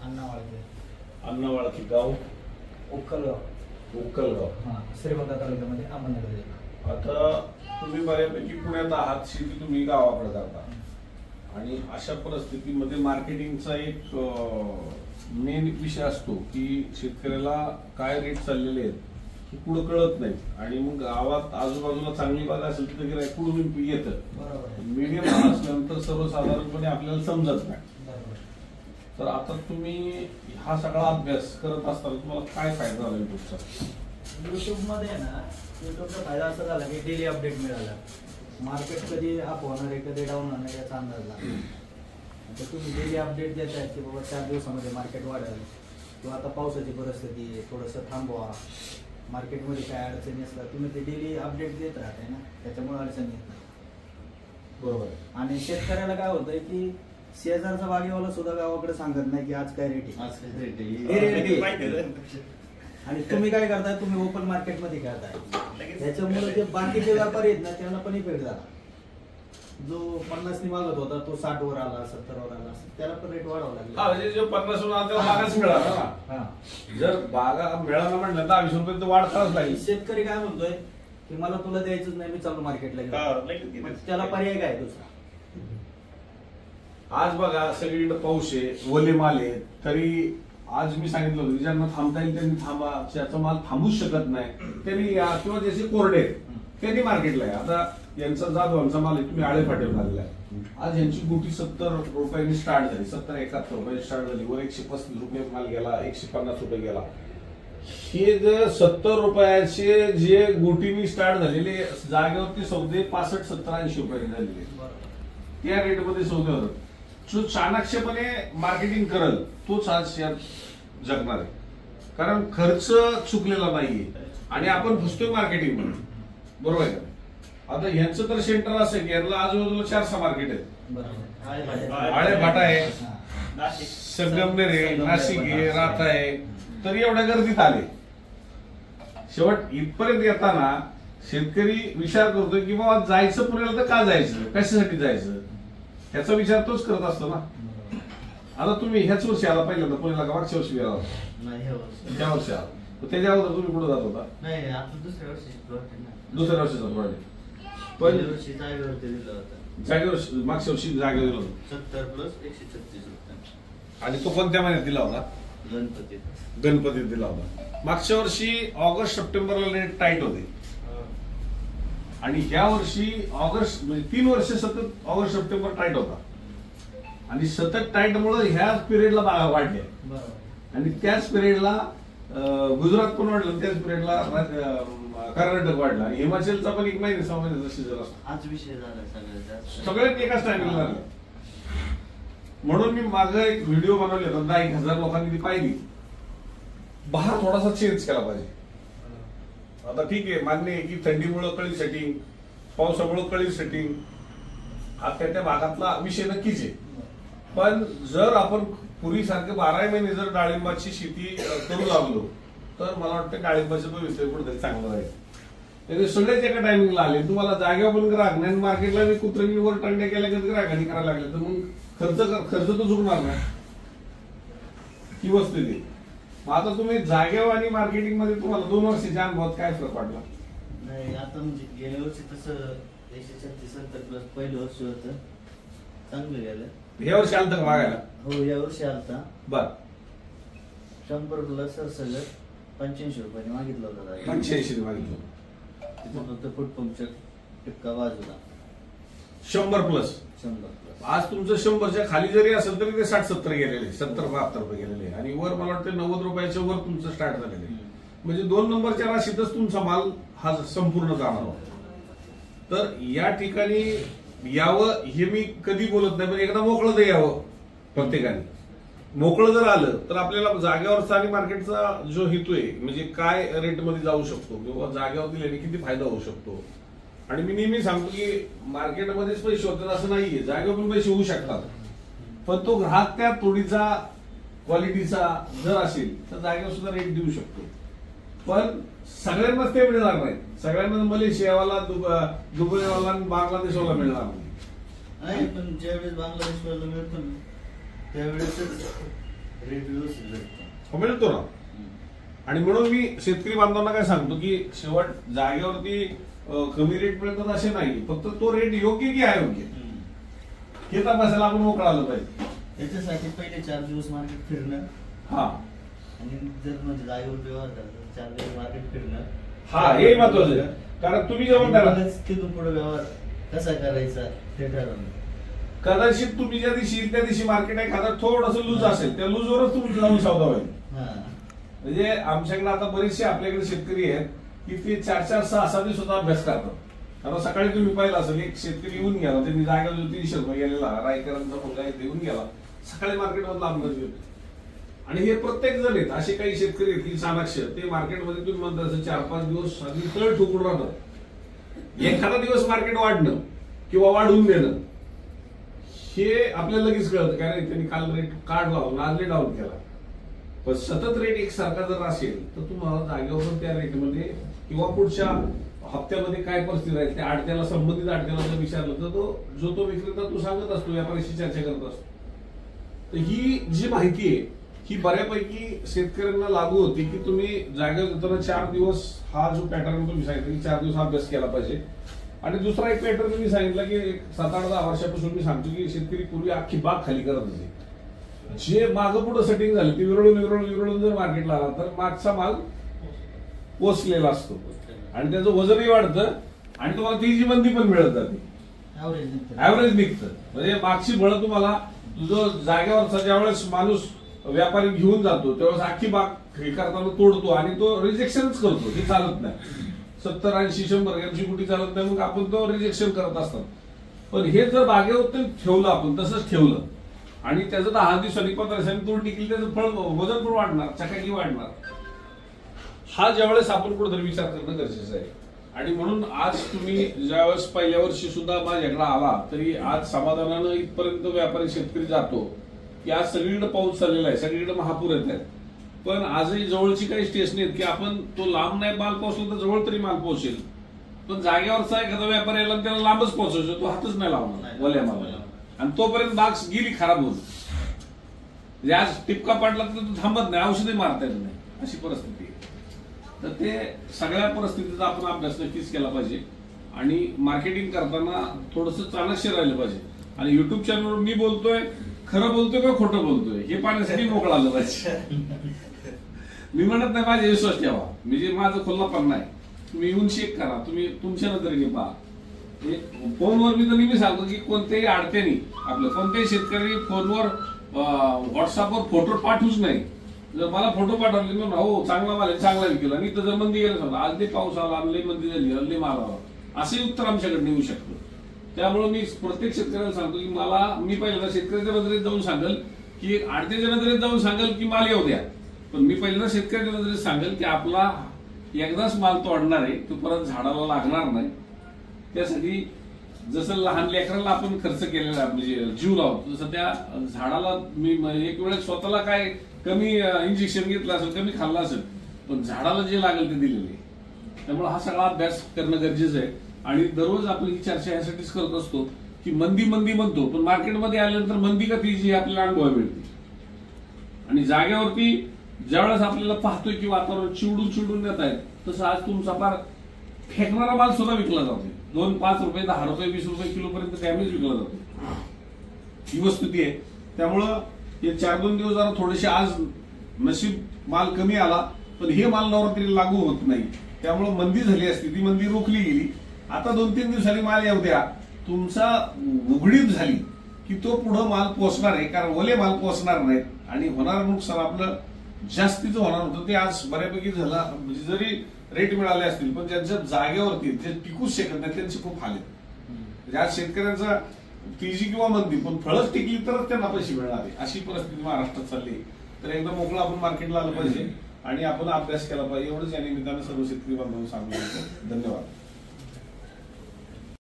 अन्नावाळकी गाव उक्कलगाव श्रीगोंदा तालुक्यामध्ये अहमदनगर जिल्हा। आता तुम्ही बऱ्यापैकी पुण्यात आहात, शेती तुम्ही गावाकडे करता आणि अशा परिस्थितीमध्ये मार्केटिंगचा एक मेन विषय असतो की शेतकऱ्याला काय रेट चाललेले आहेत हे पुढे कळत नाही आणि मग गावात आजूबाजूला चांगली बाग असेल तर गिऱ्हाईक पुढून येतं, मीडियम असल्यानंतर सर्वसाधारणपणे आपल्याला समजत नाही। तर आता तुम्ही हा सगळा अभ्यास करत असताना तुम्हाला काय फायदा झाला युट्यूबचा? युट्यूबमध्ये ना युट्यूबचा फायदा असा झाला की डेली अपडेट मिळाला, मार्केट कधी अप होणार आहे कधी डाऊन होणार आहे याचा अंदाज लागला। आता तुम्ही डेली अपडेट देताय की बाबा 4 दिवसामध्ये मार्केट वाढेल किंवा आता पावसाची परिस्थिती थोडंसं थांबवा, मार्केटमध्ये काय अडचणी असतात तुम्ही ते डेली अपडेट देत राहताय ना, त्याच्यामुळे अडचणी येत नाही। बरोबर। आणि शेतकऱ्याला काय होतंय की शेजारचा बागेवाला सुद्धा गावाकडे सांगत नाही की आज काय रेट आहे, आणि तुम्ही काय करताय, तुम्ही ओपन मार्केट मध्ये करताय, त्याच्यामुळे जे बाकीचे व्यापारी आहेत ना त्यांना पण इफेक्ट झाला। जो 50 नि मागत होता तो 60 वर आला, 70 वर आला, त्याला पण रेट वाढवावा लागला। म्हणजे जो 50 वर आला त्याला बागाच मिळाला ना, जर बागा मिळाला म्हटलं तर 20 रुपये तर वाढ करावंच लागेल। शेतकरी काय म्हणतोय की मला तुला द्यायचंच नाही, मी चालू मार्केटला घेऊन, त्याला पर्याय काय दुसरा? आज बघा सगळीकडे पाऊस आहे, ओले माल आहे, तरी आज मी सांगितलं होतं ज्यांना थांबता येईल त्यांनी थांबा, ज्याचा माल थांबूच शकत नाही त्यांनी या, किंवा ज्याचे कोरडे त्यांनी मार्केटला आहे। आता यांचा जाधवांचा माल आहे, तुम्ही आळे फाटेल झालेला आहे, आज यांची गुटी 70 रुपयांनी स्टार्ट झाली, 70-71 रुपयांनी स्टार्ट झाली, वर 135 रुपये माल गेला, 150 रुपये गेला। हे जर 70 रुपयाचे जे गुटीनी स्टार्ट झालेले जागेवरती सौदे 65-70-80 रुपयांनी झालेले, त्या रेटमध्ये सौदे होतात। जो चाणक्यपणे मार्केटिंग करल तोच आज शेअर जगणार आहे, कारण खर्च चुकलेला नाहीये आणि आपण फसतोय मार्केटिंग म्हणून, बरोबर आहे का? आता ह्यांचं तर सेंटर असं आहे की यांना आजूबाजूला 4 मार्केट आहेत, आळे भाटा आहे, संगमनेर आहे, नाशिक आहे, राता आहे, तर एवढ्या गर्दीत आले। शेवट इथपर्यंत येताना शेतकरी विचार करतोय की बाबा जायचं पुण्याला तर का जायचं, कशासाठी जायचं, ह्याचा विचार तोच करत असतो ना। आता तुम्ही ह्याच वर्षी आला पहिल्यांदा पुण्याला का मागच्या वर्षी गेला होता? त्या वर्षी आला, त्याच्या अगोदर तुम्ही कुठे जात होता? दुसऱ्या वर्षीचा प्रोजेक्ट पहिल्या वर्षी जागेवर मागच्या वर्षी जागेवर दिला होता 70+136 रुपये, आणि तो कोणत्या महिन्यात दिला होता? गणपतीत दिला होता। मागच्या वर्षी ऑगस्ट सप्टेंबरला रेट टाईट होते आणि ह्या वर्षी ऑगस्ट म्हणजे 3 वर्ष सतत ऑगस्ट सप्टेंबर टाईट होता आणि सतत टाईट मुळे ह्याच पिरियडला बागा वाढल्या आणि त्याच पिरियडला गुजरात पण वाढलं, त्याच पिरियडला कर्नाटक वाढला आणि हिमाचलचा पण 1 महिना 6 महिन्याचा सीझन असतो। आज विषय झाला सगळ्यात एकाच टायमिंगला झाला, म्हणून मी मागे एक व्हिडिओ बनवले होता, 1000 लोकांनी ती पाहिली। बहार थोडासा चेंज केला पाहिजे। आता ठीक आहे, मान्य आहे की थंडीमुळे कळी सेटिंग, पावसामुळे कळी सेटिंग हा त्या भागातला विषय नक्कीच आहे, पण जर आपण पूर्वीसारखे 12 महिने जर डाळिंबाची शेती करू लागलो तर मला वाटतं डाळिंबाचं भविष्य कुठेतरी चांगलं राहील। सगळेच एका टायमिंगला आले, तुम्हाला जागेवर पण ग्राहक नाही, मार्केटला मी कुत्र्यांवर टंड्या केल्या की ग्राहकांनी करायला लागले, तर मग खर्च तर चुकणार नाही ही वस्तू ती। आता तुम्ही जागेवर आणि मार्केटिंग मध्ये तुम्हाला 2 वर्षाच्या अनुभवात काय फरक पडला? नाही, आता म्हणजे गेल्या वर्षी तसं 136-70+ पहिलं वर्ष होतं, चांगलं गेलं। या वर्षी आलं का मागायला? हो, या वर्षी आलता। बर, 100+ सरसगट 85 रुपयाने मागितलं होतं, 85 मागितलं, तिथं फक्त फुटपंपच्या टिपका बाजूला 100+। आज तुमचं 100च्या खाली जरी असेल तरी ते 60-70 गेलेले, 70-72 रुपये गेलेले आणि वर मला वाटतं 90 रुपयाच्या वर तुमचं स्टार्ट झालेलं आहे, म्हणजे 2 नंबरच्या राशीतच तुमचा माल हा संपूर्ण जाणार होता। तर या ठिकाणी यावं हे मी कधी बोलत नाही, पण एकदा मोकळं तर यावं, प्रत्येकाने मोकळं जर आलं तर आपल्याला जागेवरचा आणि मार्केटचा जो हेतू आहे म्हणजे काय रेटमध्ये जाऊ शकतो किंवा जागेवर दिल्याने किती फायदा होऊ शकतो। आणि मी नेहमी सांगतो की मार्केटमध्येच पैसे होतात असं नाहीये, जागेवर पण पैसे होऊ शकतात, पण तो ग्राहक त्या तोडीचा क्वालिटीचा जर असेल तर जागेवर सुद्धा रेट देऊ शकतो, पण सगळ्यांनाच ते मिळणार नाही, सगळ्यांना मलेशियावाला, दुबईवाला, बांगलादेशवाला मिळणार नाही। पण ज्यावेळेस बांगलादेशवाला मिळतो त्यावेळेसच रेट व्यवस्थित भेटतो. मिळतो ना. आणि म्हणून मी शेतकरी बांधवांना काय सांगतो की शेवट जागेवरती कमी रेट मिळतात असे नाही, फक्त तो रेट योग्य की अयोग्य हे तपासायला आपण मोकळा आलं पाहिजे. त्याच्यासाठी पहिले 4 दिवस मार्केट फिरणं, हा आणि जर म्हणजे जागेवर व्यवहार झाला 4 दिवस मार्केट फिरणं, हा हे महत्वाचं आहे. कारण तुम्ही जेव्हा त्याला तिथून पुढे व्यवहार कसा करायचा ते ठरवणं. कदाचित तुम्ही ज्या दिवशी येईल त्या दिवशी मार्केट एखादा थोडस लूज असेल, त्या लूजवरच तुमचं जाऊन सौदा होईल. म्हणजे आमच्याकडे आता बरेचसे आपल्याकडे शेतकरी आहेत की ते 4-4, 6-6 दिवस सुद्धा अभ्यास करतात. आता सकाळी तुम्ही पाहिलं असेल, एक शेतकरी येऊन गेला, त्यांनी जागेवर 300 रुपये गेलेला, रायकरांचा मुलगा येऊन गेला, सकाळी मार्केटमधला अंदाज घेऊन. आणि हे प्रत्येक जण आहेत, असे काही शेतकरी आहेत की चाणाक्ष ते मार्केटमध्ये तुम्ही म्हणता 4-5 दिवस अगदी तळ ठोकून राहतात. एखादा दिवस मार्केट वाढणं किंवा वाढवून देणं हे आपल्याला लगेच कळतं, कारण त्यांनी काल रेट काढला, आज रेट डाऊन केला. पण सतत रेट एकसारखा जर असेल तर तुम्हाला जागेवर त्या रेटमध्ये किंवा पुढच्या हप्त्यामध्ये काय परिस्थिती राहील त्या आडत्याला, संबंधित आडत्याला जर विचारलं तर तो विक्रेता तो सांगत असतो, व्यापाऱ्याशी चर्चा करत असतो. तर ही जी माहिती आहे ही बऱ्यापैकी शेतकऱ्यांना लागू होती की तुम्ही जागेवर देताना 4 दिवस हा जो पॅटर्न तुम्ही सांगितलं की 4 दिवस हा अभ्यास केला पाहिजे. आणि दुसरा एक पॅटर्न तुम्ही सांगितलं की 7-8-10 वर्षापासून मी सांगतो की शेतकरी पूर्वी अख्खी बाग खाली करत होते. जे मागं पुढे सेटिंग झाली ती विरळून जर मार्केटला आला तर मागचा माल पोचलेला असतो आणि त्याचं वजनही वाढतं आणि तुम्हाला ती जी मंदी पण मिळत जाते, ऍव्हरेज निघतं. म्हणजे मागची बळ तुम्हाला जो जागेवरचा ज्यावेळेस माणूस व्यापारी घेऊन जातो त्यावेळेस अख्खी बाग हे करताना तोडतो आणि तो रिजेक्शनच करतो, हे चालत नाही. 70, 80, 100 ग्रॅमची कुठे चालत नाही, मग आपण तो रिजेक्शन करत असतात. पण हे जर बागेवर ठेवलं आपण तसंच ठेवलं आणि त्याचं 10 दिवसांनी 15 दिवसांनी तोड निघली, त्याचं फळ वजन पण वाढणार, चकाकी वाढणार. हा ज्यावेळेस आपण कुठेतरी विचार करणं गरजेचं आहे. आणि म्हणून आज तुम्ही ज्यावेळेस पहिल्या वर्षी सुद्धा माझ्याकडे आला तरी आज समाधानानं इथपर्यंत व्यापारी शेतकरी जातो की आज सगळीकडे पाऊस चाललेला आहे, सगळीकडे महापूर येत आहेत. पण आजही जवळची काही स्टेशन आहेत की आपण तो लांब नाही माल पोहोचलो तर जवळ तरी माल पोहोचेल. पण जागेवरचा एखादा व्यापारी यायला त्याला लांबच पोहोचवतो, तो हातच नाही लावणार ओल्या मालाला, आणि तोपर्यंत बाग गेली खराब होत. आज टिपका पडला तर तो थांबत नाही, औषधही मारता येत नाही, अशी परिस्थिती आहे. तर ते सगळ्या परिस्थितीचा आपण अभ्यास नक्कीच केला पाहिजे आणि मार्केटिंग करताना थोडंसं चाणक्य राहिलं पाहिजे. आणि युट्यूब चॅनलवर मी बोलतोय, खरं बोलतोय का खोटं बोलतोय हे पाहण्यासाठी मोकळा आलं पाहिजे. मी म्हणत नाही माझे विश्वास ठेवा, मी जे माझं खुल्ला पण नाही, तुम्ही येऊन चेक करा, तुम्ही तुमच्या नजरेने पहा. फोनवर मी तर नेहमी सांगतो की कोणत्याही अडचणी आपल्या कोणत्याही शेतकरी फोनवर व्हॉट्सअपवर फोटो पाठवूच नाही. जर मला फोटो पाठवले ना, हो चांगला माल चांगला विकेला, आणि जर मंदी गेला समजा आज ते पाऊस आला, लई मंदी झाली, हल्ली माल आला, असंही उत्तर आमच्याकडे येऊ शकतं. त्यामुळे मी प्रत्येक शेतकऱ्याला सांगतो की मी पहिल्यांदा शेतकऱ्याच्या नजरेत जाऊन सांगेल की आडत्याच्या नजरेत जाऊन सांगेल की माल येऊ द्या, पण मी पहिल्यांदा शेतकऱ्याच्या नजरेत सांगेल की आपला एकदाच माल तोडणार आहे, तो परत झाडाला लागणार नाही. त्यासाठी जसं लहान लेकराला आपण खर्च केलेला म्हणजे जीव लावतो, तसं त्या झाडाला मी एक वेळेस स्वतःला काय कमी इंजेक्शन घेतलं असेल, कमी खाल्लं असेल, पण झाडाला जे लागेल ते दिलेले. त्यामुळे हा सगळा अभ्यास करणं गरजेचं आहे. आणि दररोज आपण ही चर्चा यासाठीच करत असतो की मंदी म्हणतो, पण मार्केटमध्ये आल्यानंतर मंदी का तिची आपल्याला अनुभव मिळते. आणि जागेवरती ज्यावेळेस आपल्याला पाहतोय की वातावरण चिवडून देत आहेत, तसं आज तुमचा फार फेकणारा माल सुद्धा विकला जातो. 2, 5 रुपये, 10 रुपये, 20 रुपये किलो पर्यंत डॅमेज विकला जातो. ही वस्तुस्थिती आहे. त्यामुळं हे 4-2 दिवस जरा थोडेसे आज नशीब माल कमी आला, पण हे माल नवरात्री लागू होत नाही. त्यामुळे मंदी झाली असती, ती मंदी रोखली गेली. आता 2-3 दिवसांनी माल येऊ द्या, तुमचा उघडीप झाली की तो पुढे माल पोचणार आहे, कारण ओले माल पोचणार नाहीत आणि होणारं नुकसान आपलं जास्तीचं होणार होतं ते आज बऱ्यापैकी झालं. म्हणजे जरी रेट मिळाले असतील पण ज्यांच्या जागेवरती जे टिकूच शकत नाही त्यांचे खूप हाल आहेत. आज शेतकऱ्यांचा तेजी किंवा मंदी, पण फळच टिकली तरच त्यांना पैसे मिळणार आहे, अशी परिस्थिती महाराष्ट्रात चालली. तर एकदा मोकळं आपण मार्केटला आलं पाहिजे आणि आपण अभ्यास केला पाहिजे, एवढंच या निमित्तानं सर्व शेतकरी बांधवांना सांगू. धन्यवाद.